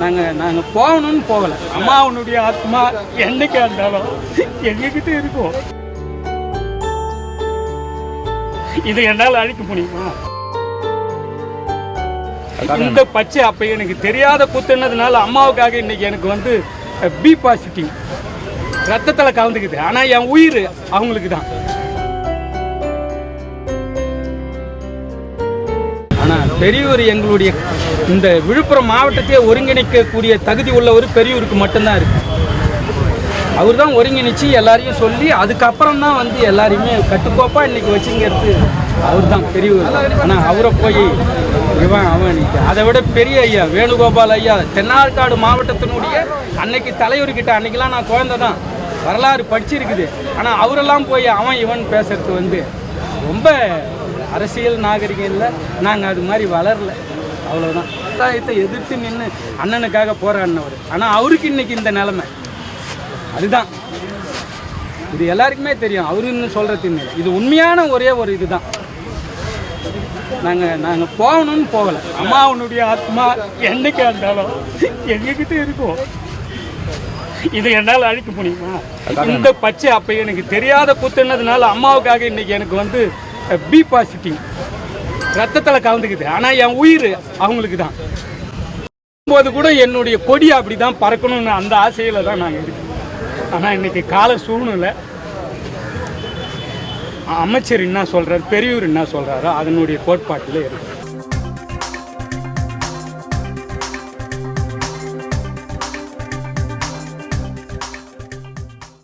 நாங்கள் போகணும்னு போகலை. அம்மாவனுடைய ஆத்மா என்னைக்கா இருந்தாலும் எங்ககிட்ட இருக்கும். இது என்னால் அழிக்க முடியுமா? இந்த பச்சை அப்போ எனக்கு தெரியாத குத்துனதுனால அம்மாவுக்காக இன்னைக்கு எனக்கு வந்து பி பாசிட்டிவ் ரத்தத்தில் கலந்துக்குது. ஆனால் என் உயிர் அவங்களுக்கு தான். ஆனால் பெரியூர் எங்களுடைய இந்த விழுப்புரம் மாவட்டத்தையே ஒருங்கிணைக்கக்கூடிய தகுதி உள்ள ஒரு பெரியூருக்கு மட்டும்தான் இருக்குது. அவர் தான் ஒருங்கிணைச்சு எல்லாரையும் சொல்லி அதுக்கப்புறம் தான் வந்து எல்லாரையுமே கட்டுக்கோப்பாக இன்றைக்கி வச்சுங்கிறது அவர் தான் பெரியவர். ஆனால் அவரை போய் அவன் அதை விட பெரிய ஐயா வேணுகோபால் ஐயா தென்னார்காடு மாவட்டத்தினுடைய அன்னைக்கு தலைவர்கிட்ட அன்னைக்கெல்லாம் நான் குழந்தை தான் வரலாறு படிச்சிருக்குது. ஆனால் அவரெல்லாம் போய் அவன் இவன் பேசுறது வந்து ரொம்ப அரசியல் நாகரிகம் இல்லை. நாங்கள் அது மாதிரி வளரல, அவ்வளோதான். சமுதாயத்தை எதிர்த்து நின்று அண்ணனுக்காக போராடினவர். ஆனால் அவருக்கு இன்னைக்கு இந்த நிலைமை அதுதான். இது எல்லாருக்குமே தெரியும். அவருன்னு சொல்கிறது இல்லை, இது உண்மையான ஒரே ஒரு இதுதான். நாங்கள் போகணும்னு போகலை. அம்மாவனுடைய ஆத்மா என்னைக்கா இருந்தாலும் எங்ககிட்ட இருக்கும். இது என்னால் அழிக்க முடியுமா? இந்த பச்சை அப்போ எனக்கு தெரியாத குத்துனதுனால அம்மாவுக்காக இன்னைக்கு எனக்கு வந்து பி பாசிட்டிவ் ரத்தத்தில் கலந்துக்குது. ஆனால் என் உயிர் அவங்களுக்கு தான். போது கூட என்னுடைய கொடி அப்படி தான் பறக்கணும்னு அந்த ஆசையில் தான் நாங்கள் இருக்கோம். ஆனால் இன்றைக்கி கால சூழ்நிலை அமைச்சர் என்ன சொல்கிறார், பெரியவர் என்ன சொல்கிறாரோ அதனுடைய கோட்பாட்டில் இருக்குது.